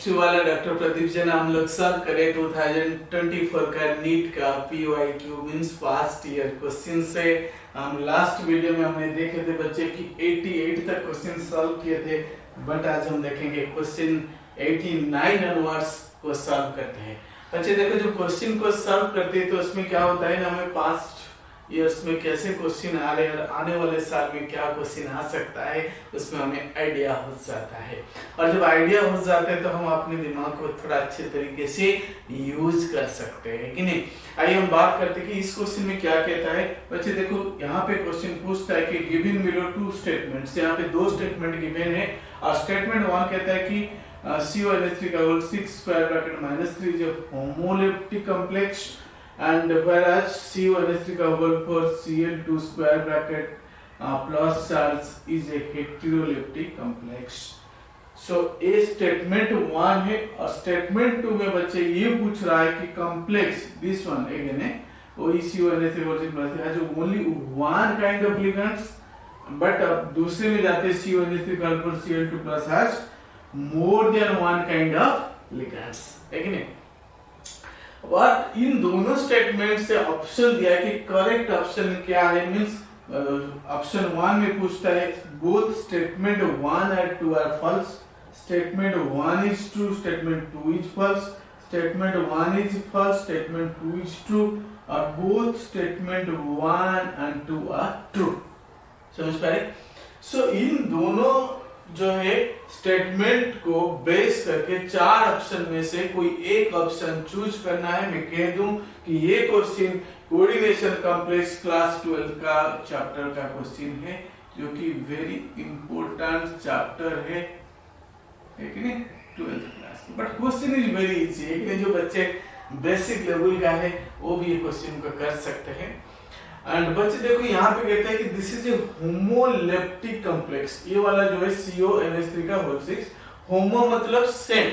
Chemistry वाला doctor Pradeep Jain हम लोग सॉल्व करें 2024 का नीट का PYQ means past year question से। हम लास्ट वीडियो में हमने देखे थे बच्चे कि 88 तक क्वेश्चन सॉल्व किए थे, बट आज हम देखेंगे क्वेश्चन 89 ऑनवर्ड्स को सॉल्व करते हैं। बच्चे देखो, जो क्वेश्चन को सॉल्व करते हैं तो उसमें क्या होता है ना, हमें पास्ट ईयर्स में कैसे क्वेश्चन आ रहे हैं और आने वाले साल में क्या क्वेश्चन आ सकता है, उसमें हमें आइडिया हो जाता है। और जब आइडिया हो जाता है तो हम अपने दिमाग को थोड़ा अच्छे तरीके से यूज कर सकते हैं कि नहीं। आइए हम बात करते हैं कि इस क्वेश्चन में क्या कहता है। बच्चे देखो, यहाँ पे क्वेश्चन पूछता है कि गिवन बिलो टू स्टेटमेंट्स। यहाँ पे दो स्टेटमेंट गिवन है और स्टेटमेंट 1 कहता है कि CONH3 का whole 6 square bracket -3 is a homoleptic complex and whereas CONH3 का whole for Cl2 square bracket plus Charles is a heteroleptic complex. So a statement 1 है और statement 2 में बच्चे ये पूछ रहा है कि complex this one again है वो CONH3 plus has only one kind of ligands, but अब दूसरे में जाते CONH3 का whole Cl2 plus has more than one kind of ligands है कि नहीं। और इन दोनों स्टेटमेंट से ऑप्शन दिया है कि करेक्ट ऑप्शन क्या है। मींस ऑप्शन 1 में पूछता है बोथ स्टेटमेंट 1 और 2 are false, statement 1 is true, statement 2 is false, statement 1 is false, statement 2 is true, और both statement 1 and 2 are true. समझ पा रहे? सो इन दोनों जो है स्टेटमेंट को बेस करके 4 ऑप्शन में से कोई एक ऑप्शन चूज करना है। मैं कह दूं कि ये क्वेश्चन कोऑर्डिनेशन कॉम्प्लेक्स क्लास 12 का चैप्टर का क्वेश्चन है, जो कि वेरी इंपॉर्टेंट चैप्टर है कि नहीं 12th class. But question is very easy है कि नहीं, जो बच्चे बेसिक लेवल का है वो भी ये क्वेश्चन को कर सकते हैं। एंड बच्चे देखो, यहाँ पे कहता है कि this is a homoleptic complex. ये वाला जो है CONH3 का होल 6, होमो मतलब सेम,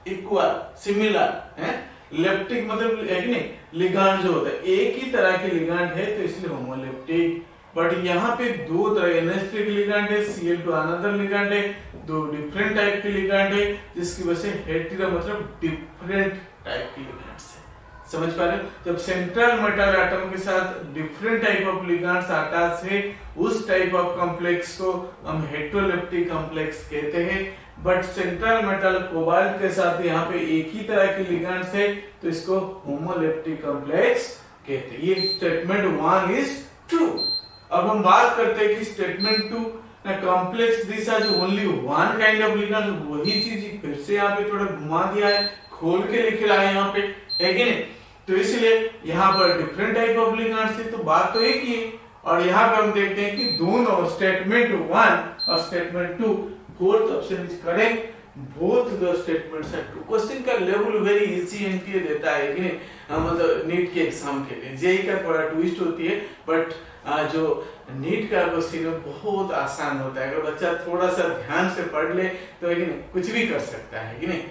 इक्वल, सिमिलर है, लेप्टिक मतलब है कि नहीं, लिगांड जो होता है एक ही तरह के लिगांड है तो इसलिए होमोलेप्टिक। बट यहाँ पे दो तरह NH3 के लिगांड है, Cl2 अनदर लिगांड है, दो डिफरेंट टाइप के लिगांड है, जिसकी वजह से हेटेरो मतलब डिफरेंट टाइप के लिगांड है। समझ पा रहे हो? जब सेंट्रल मेटल एटम के साथ डिफरेंट टाइप ऑफ लिगांड्स आता है, उस टाइप ऑफ कॉम्प्लेक्स को हम हेटेरोलेप्टिक कॉम्प्लेक्स कहते हैं। बट सेंट्रल मेटल कोबाल्ट के साथ यहाँ पे एक ही तरह के लिगांड्स है तो इसको होमोलेप्टिक कॉम्प्लेक्स कहते हैं। ये स्टेटमेंट 1 इज ट्रू। अब हम बात करते हैं कि statement 2 complex this has only one kind of ligand. वही चीज फिर से यहाँ पे थोड़ा घुमा दिया है, खोल के लिख रहा है यहाँ पे, है कि नहीं। तो इसलिए यहाँ पर डिफरेंट टाइप ऑफ लिगांड्स है, तो बात तो एक ही है। और यहाँ पर हम देखते हैं कि दोनों स्टेटमेंट 1 और statement 2 both option is correct, both the statements are true. Question का लेवल वेरी इजी एनटीए देता है कि नहीं, मतलब नीट के एग्जाम के लिए। जेई का थोड़ा ट्विस्ट होती है, बट जो नीट का क्वेश्चन है बहुत आसान होता है। अगर बच्चा थोड़ा सा ध्यान से पढ़ ले तो कुछ भी कर सकता है कि नहीं।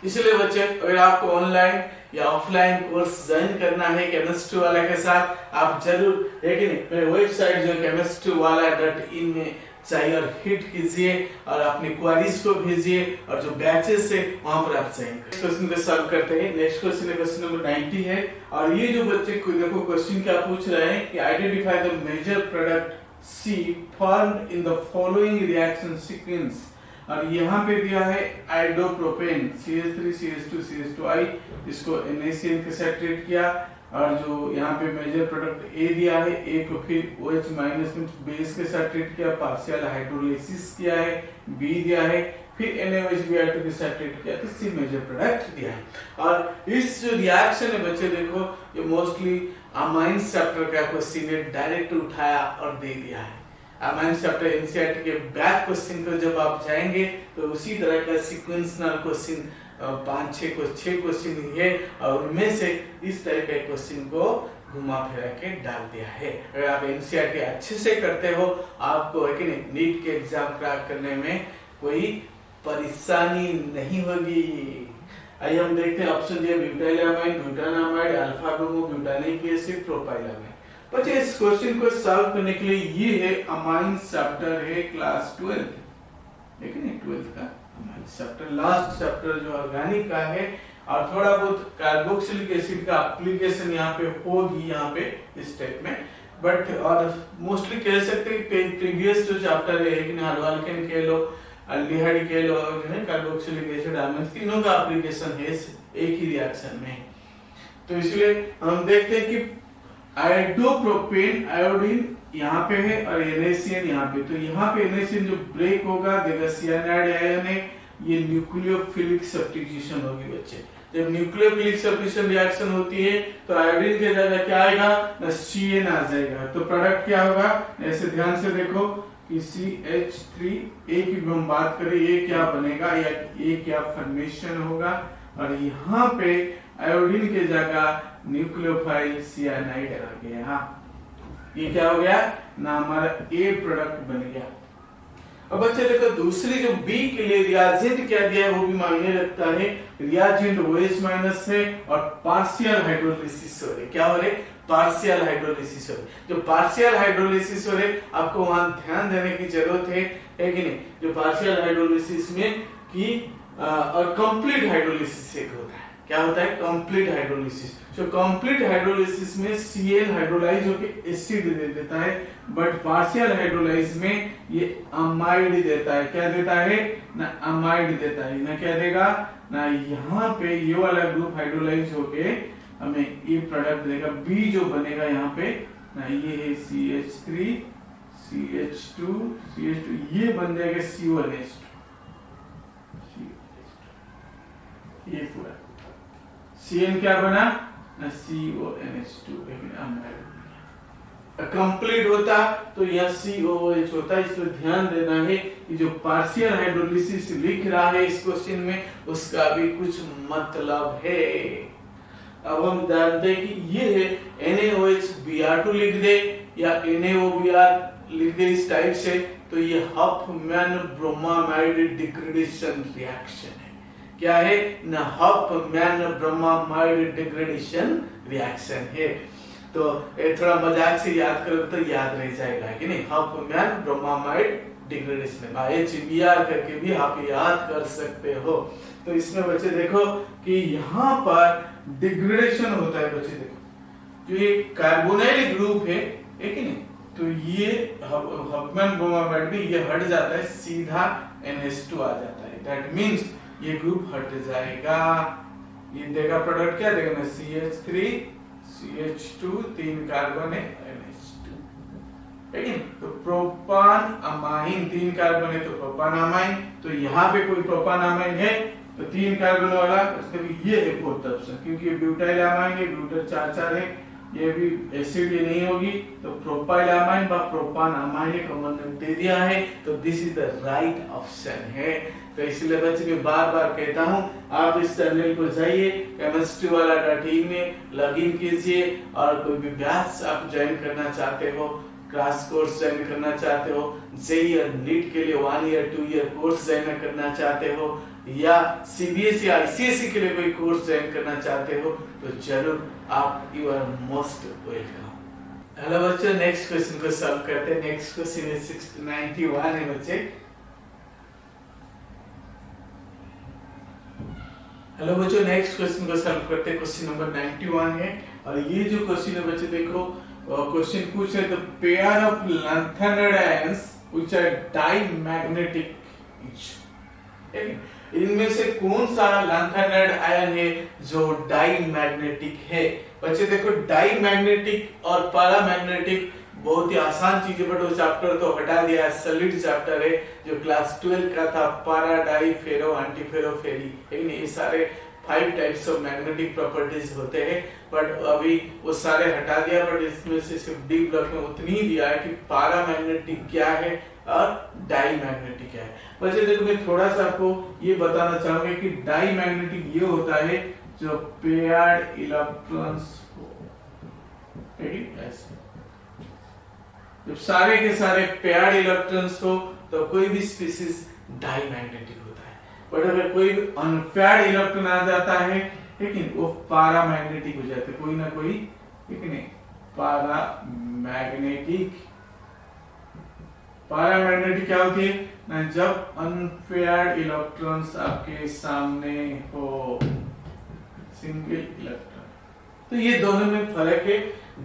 इसलिए बच्चे, अगर आपको ऑनलाइन या ऑफलाइन कोर्स ज्वाइन करना है केमिस्ट्री वाला के साथ, आप जरूर, है कि नहीं, मेरे वेबसाइट जो chemistrywala.in में चाहिए और हिट कीजिए और अपनी क्वेरीज को भेजिए और जो बैचेस है वहां पर आप ज्वाइन करें। क्वेश्चन को सॉल्व करते हैं। नेक्स्ट क्वेश्चन है क्वेश्चन नंबर 90 है। और ये जो बच्चे को देखो क्वेश्चन क्या पूछ रहे हैं कि identify the major product C formed in the following reaction sequence। और यहाँ पे दिया है आइडोप्रोपेन CH3 CH2 CH2I, इसको NaCN के साथ ट्रीट किया। और जो यहाँ पे मेजर प्रोडक्ट A दिया है, A को फिर OH- में बेस के साथ ट्रीट किया, पार्शियल हाइड्रोलाइसिस किया है, B दिया है, फिर NaOH के साथ ट्रीट किया, तो C मेजर प्रोडक्ट दिया है। और इस जो रिएक्शन है बच्चे देखो, ये मोस्टली अमाइंस चैप्टर का क्वेश्चन है, डायरेक्ट उठाया और दे दिया है। अमाइंस चैप्टर एनसीईआरटी के बैक क्वेश्चन को जब आप जाएंगे तो उसी तरह का सीक्वेंशनल क्वेश्चन 5-6 क्वेश्चन है और उनमें से इस तरह के क्वेश्चन को घुमा फिरा के डाल दिया है। अगर आप एनसीईआरटी अच्छे से करते हो, आपको है कि नहीं, नीट के एग्जाम क्रैक करने में कोई परेशानी नहीं होगी। आइए हम देखते हैं ऑप्शन दिया ब्यूटाइलामाइड, ब्यूटानामाइड, अल्फा ब्रोमो ब्यूटानिक एसिड, प्रोपाइलामाइड। बच्चे इस क्वेश्चन को सॉल्व करने के लिए ये है अमाइंस चैप्टर है क्लास 12, लेकिन 12th का अमाइंस चैप्टर, लास्ट चैप्टर जो ऑर्गेनिक का है, और थोड़ा बहुत कार्बोक्सिलिक एसिड का एप्लीकेशन यहाँ पे होगी, यहाँ पे इस टाइप में, बट और मोस्टली कह सकते हैं प्रीवियस जो चैप्टर है कि अल्वाल्केन के लो, अल्डिहाइड के लो, जो है कार्बोक्सिलिक एसिड आयन, तीनों का एप्लीकेशन है एक ही रिएक्शन में। तो इसलिए हम देखते हैं कि आयोडोप्रोपेन आयोडीन यहाँ पे है और NaCN यहाँ पे, तो यहाँ पे NaCN जो ब्रेक होगा देगा सियानाइड आयन है, ये न्यूक्लियोफिलिक सब्स्टिट्यूशन होगी बच्चे। जब न्यूक्लियोफिलिक सब्स्टिट्यूशन रिएक्शन होती है तो आयोडीन के जगह क्या आएगा ना CN आ जाएगा, तो प्रोडक्ट क्या होगा, ऐसे ध्यान से देखो कि CH3, एक की हम बात करें ये क्या बनेगा या ये क्या फॉर्मेशन होगा, और यहाँ पे आयोडीन के जगह न्यूक्लियोफाइल सियानाइड आ गया, ये क्या हो गया ना हमारा A प्रोडक्ट बन गया। अब बच्चे देखो दूसरी जो B के लिए रिएजेंट क्या दिया है वो भी मायने रखता है, रिएजेंट OH- है और पार्शियल हाइड्रोलिसिस हो रहे, क्या हो रहे, पार्शियल हाइड्रोलिसिस हो रहे। जो पार्शियल हाइड्रोलिसिस हो रहे आपको वहां ध्यान देने की जरूरत है कि नहीं, जो पार्शियल हाइड्रोलिसिस में कि और कंप्लीट हाइड्रोलिसिस एक होता है, क्या होता है, कंप्लीट हाइड्रोलिसिस। जो कंप्लीट हाइड्रोलिसिस में Cl हाइड्रोलाइज होकर एसिड दे देता है, बट पार्शियल हाइड्रोलाइज में ये अमाइड देता है, क्या देता है ना, अमाइड देता है ना, क्या देगा ना, यहाँ पे ये वाला ग्रुप हाइड्रोलाइज होके हमें ये प्रोडक्ट देगा, B जो बनेगा यहाँ पे ना, ये है CH3 CH2 ये बन जाएगा CO2, ये पूरा CN क्या बना ना, CONH2, कंप्लीट होता तो यह COOH होता, इसलिए ध्यान देना है कि जो पार्शियल हाइड्रोलिसिस लिख रहा है इस क्वेश्चन में उसका भी कुछ मतलब है। अब हम जानते हैं कि ये है NaOH Br2 लिख दे या NaOBr लिख दे इस टाइप से, तो ये हफमैन ब्रोमामाइड डिग्रेडेशन रिएक्शन है, क्या है ना, हफमैन ब्रोमामाइड डिग्रेडेशन रिएक्शन है। तो थोड़ा मजाक से याद करो तो याद रह जाएगा कि नहीं, हफमैन ब्रोमामाइड डिग्रेडेशन, HBr करके भी आप याद कर सकते हो। तो इसमें बच्चे देखो कि यहाँ पर डिग्रेडेशन होता है बच्चे, देखो जो ये कार्बोनाइल ग्रुप है कि नहीं, तो ये हफमैन ब्रोमामाइड में ये हट जाता है, सीधा NH2 आ जाता है, दैट मींस ये ग्रुप हट जाएगा, ये देगा प्रोडक्ट क्या देगा ना, CH3 CH2 3 कार्बन है NH2, ठीक है। तो प्रोपान अमाइन 3 कार्बन है तो प्रोपान अमाइन, तो यहाँ पे कोई प्रोपान अमाइन है तो 3 कार्बन वाला, मतलब ये है फोर्थ ऑप्शन, क्योंकि ब्यूटाइल अमाइन है, ब्यूटर 4 है, ये भी एसिड ये नहीं होगी, तो प्रोपाइल अमाइन बा प्रोपान अमाइन कॉमन दे दिया है, तो this is the right option है। तो इसलिए बच्चे मैं बार बार कहता हूँ आप इस चैनल को जाइए, केमिस्ट्री वाला टीम में लॉगिन कीजिए, और कोई भी बैच आप ज्वाइन करना चाहते हो, क्लास कोर्स ज्वाइन करना चाहते हो, जेईई और नीट के लिए 1 ईयर 2 ईयर कोर्स ज्वाइन करना चाहते हो, या CBSE ICSE के लिए कोई कोर्स ज्वाइन करना चाहते हो, तो जरूर आप you are most welcome. Hello बच्चों, नेक्स्ट क्वेश्चन को सॉल्व करते हैं। नेक्स्ट क्वेश्चन है 691 है बच्चे। हेलो बच्चों, नेक्स्ट क्वेश्चन को सॉल्व करते हैं, क्वेश्चन नंबर 91 है, और ये जो क्वेश्चन है बच्चे देखो, क्वेश्चन पूछ रहे the pair of lanthanide ions which are diamagnetic each, इनमें से कौन सा लैंथेनाइड आयन है जो डाईमैग्नेटिक है। बच्चे देखो डाईमैग्नेटिक और पैरामैग्नेटिक बहुत ही आसान चीज है, बट वो चैप्टर तो हटा दिया है, सॉलिड चैप्टर है जो क्लास 12 का था, पारा, डाई, फेरो, एंटी फेरो, फेरी, लेकिन ये सारे 5 टाइप्स ऑफ मैग्नेटिक प्रॉपर्टीज होते हैं, बट अभी वो सारे हटा दिया, बट इसमें से सिर्फ डी ब्लॉक में उतनी ही दिया है कि पैरामैग्नेटिक क्या है और डाईमैग्नेटिक क्या है। बच्चे देखो मैं थोड़ा सा आपको ये बताना चाहूंगा कि डाईमैग्नेटिक ये होता है जो पेयर्ड इलेक्ट्रॉन्स ऐसे, जब सारे के सारे पेयर्ड इलेक्ट्रॉन्स हो तो कोई भी स्पीशीज डाईमैग्नेटिक होता है, बट अगर कोई भी अनपेयर्ड इलेक्ट्रॉन आ जाता है लेकिन वो पैरामैग्नेटिक हो जाते, कोई ना कोई, ठीक है, पैरामैग्नेटिक क्या होती है ना जब अनपेयर्ड इलेक्ट्रॉन्स आपके सामने हो, सिंगल इलेक्ट्रॉन। तो ये दोनों में फर्क है,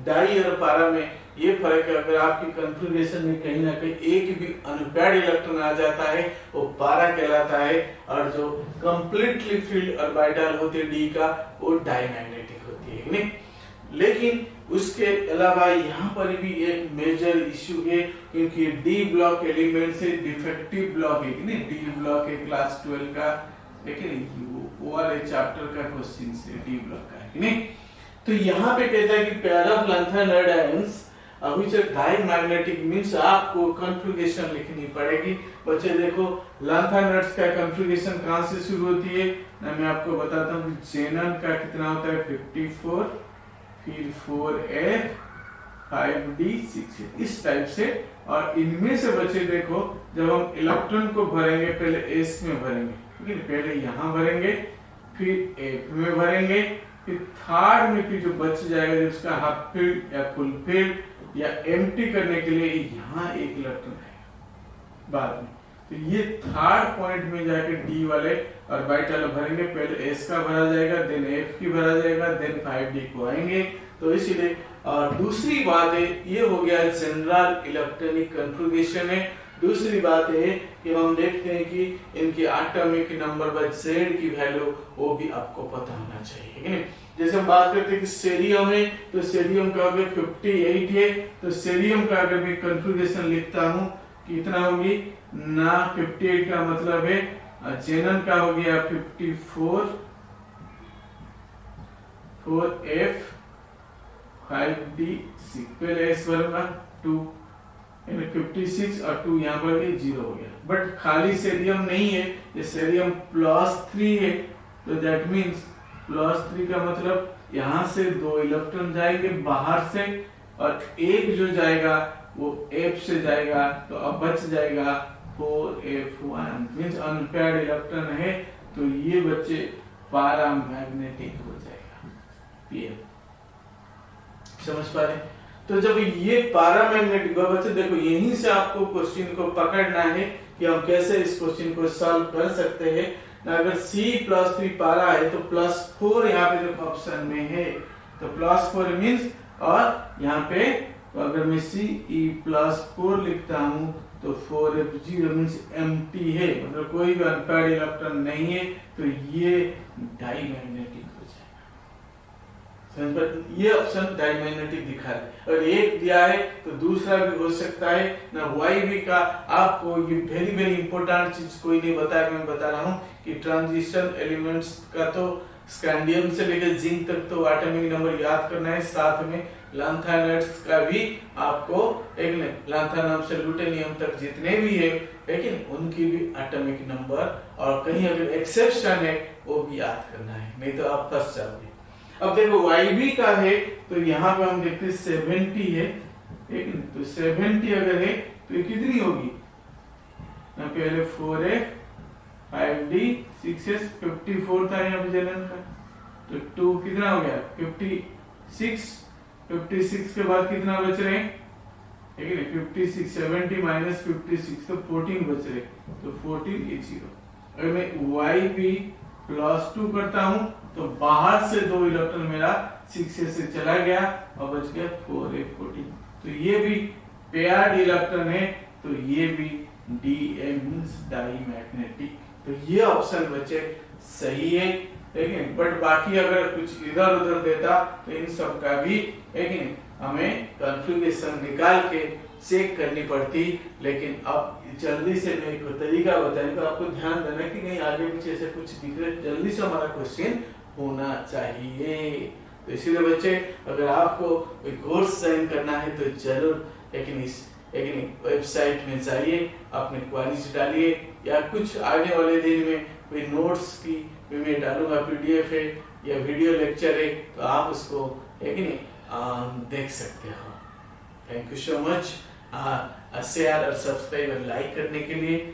डाई और पारा में ये फर्क है। अगर आपकी कॉन्फ़िगरेशन में कहीं ना कहीं एक भी अनपेयर्ड इलेक्ट्रॉन आ जाता है वो पारा कहलाता है, और जो कंप्लीटली फील्ड ऑर्बिटल होती है डी का वो डायमैग्नेटिक होती है, नहीं? लेकिन उसके अलावा यहाँ पर भी एक मेजर इश्यू है, क्योंकि डी ब्लॉक एलिमेंट से डिफेक्टिव ब्लॉक है, नहीं? डी ब्लॉक है क्लास 12 का, लेकिन वो वाले चैप्टर का क्वेश्चन से डी ब्लॉक का है, नहीं? तो यहाँ पे कहता है कि pair of lanthanide ions which are diamagnetic means आपको कॉन्फ़िगरेशन लिखनी पड़ेगी। बच्चे देखो लैंथेनाइड्स का कॉन्फ़िगरेशन कहां से शुरू होती है ना, मैं आपको बताता हूं कि जेनन का कितना होता है 54, फिर 4f 5d 6 इस टाइप से। और इनमें से बच्चे देखो जब हम इलेक्ट्रॉन को भरेंगे पहले s में भरेंगे, ठीक है? पहले यहाँ भरेंगे फिर f में भरेंगे, फिर थर्ड में फिर जो बच जाएगा जब उसका हाफ फील्ड या फुल फील्ड या एम्प्टी करने के लिए यहाँ एक इलेक्ट्रॉन आएगा बाद में। तो ये थर्ड पॉइंट में जाके डी वाले ऑर्बिटल भरेंगे, पहले एस का भरा जाएगा, देन एफ की भरा जाएगा, देन 5d को आएंगे। तो इसीलिए और दूसरी बात है, ये हो गया जनरल इलेक्ट्रॉनिक कॉन्फ़िगरेशन है। दूसरी बात है कि हम देखते हैं कि इनकी एटॉमिक नंबर बाय जेड की वैल्यू वो भी आपको पता होना चाहिए, है नहीं? जैसे हम बात करते हैं कि सेरियम है, तो सेरियम का अगर 58 है, तो सेरियम का अगर मैं कॉन्फ़िगरेशन लिखता हूँ कितना होगी ना, 58 का मतलब है जेनन का हो गया 54 4f 5d 6, पहले s भरूंगा 2 56 और 2 यहाँ पर 0 हो गया। बट खाली सेरियम नहीं है, ये सेरियम +3 है, तो दैट मींस +3 का मतलब यहाँ से 2 इलेक्ट्रॉन जाएंगे बाहर से, और एक जो जाएगा वो F से जाएगा, तो अब बच जाएगा 4f1 मींस अनपेयर्ड इलेक्ट्रॉन है, तो ये बच्चे पैरामैग्नेटिक हो जाएगा Pm। समझ पा रहे? तो जब ये पैरामैग्नेटिक होगा बच्चे देखो यहीं से आपको क्वेश्चन को पकड़ना है कि हम कैसे इस क्वेश्चन को सॉल्व कर सकते हैं ना। अगर C+3 पारा है तो +4 यहाँ पे जो ऑप्शन में है, तो +4 मींस, और यहाँ पे तो अगर मैं Ce+4 लिखता हूँ तो 4f0 मींस एम्प्टी है, मतलब कोई भी अनपेयर्ड इलेक्ट्रॉन नहीं है, तो ये डायमैग्नेटिक हो जाएगा। ये ऑप्शन डायमैग्नेटिक दिखा है, और एक दिया है तो दूसरा भी हो सकता है ना। YB का आपको ये वेरी वेरी इंपॉर्टेंट चीज कोई नहीं बताया, मैं बता रहा हूँ कि ट्रांजिशन एलिमेंट्स का तो स्कैंडियम से लेकर जिंक तक तो एटॉमिक नंबर याद करना है, साथ में लैंथेनाइड्स का भी आपको एक लैंथेनम से लुटेनियम तक जितने भी है, लेकिन उनकी भी एटॉमिक नंबर और कहीं अगर एक्सेप्शन है वो भी याद करना है, नहीं तो आप फंस जाओगे। अब देखो YB का है तो यहाँ पे हम देखते 70 है, लेकिन तो 70 अगर है तो ये कितनी होगी ना, पहले 4f 5d 6s 54 था यहाँ पे जनन का, तो 2 कितना हो गया 56 के बाद कितना बच रहे हैं, ठीक है 56 70 माइनस 56 तो 14 बच रहे, तो 14 ये 0। अगर मैं YB +2 करता हूं तो बाहर से 2 इलेक्ट्रॉन मेरा 6s से चला गया और बच गया 4f14, तो ये भी पेयर्ड इलेक्ट्रॉन है, तो ये भी Dm मींस डायमैग्नेटिक। तो ये ऑप्शन बचे सही है, लेकिन बट बाकी अगर कुछ इधर उधर देता तो इन सब का भी लेकिन हमें कॉन्फ़िगरेशन निकाल के चेक करनी पड़ती। लेकिन अब जल्दी से मैं एक तरीका बताऊंगा, तो आपको ध्यान देना कि नहीं आगे पीछे से कुछ दिखे, जल्दी से हमारा क्वेश्चन होना चाहिए। तो इसीलिए बच्चे अगर आपको कोई कोर्स ज्वाइन करना है तो जरूर लेकिन वेबसाइट में जाइए, अपने क्वेरीज डालिए, या कुछ आने वाले दिन में कोई नोट्स की मैं डालूंगा, PDF है या वीडियो लेक्चर है, तो आप उसको देख सकते हो। Thank you so much. Share और सब्सक्राइब और लाइक करने के लिए।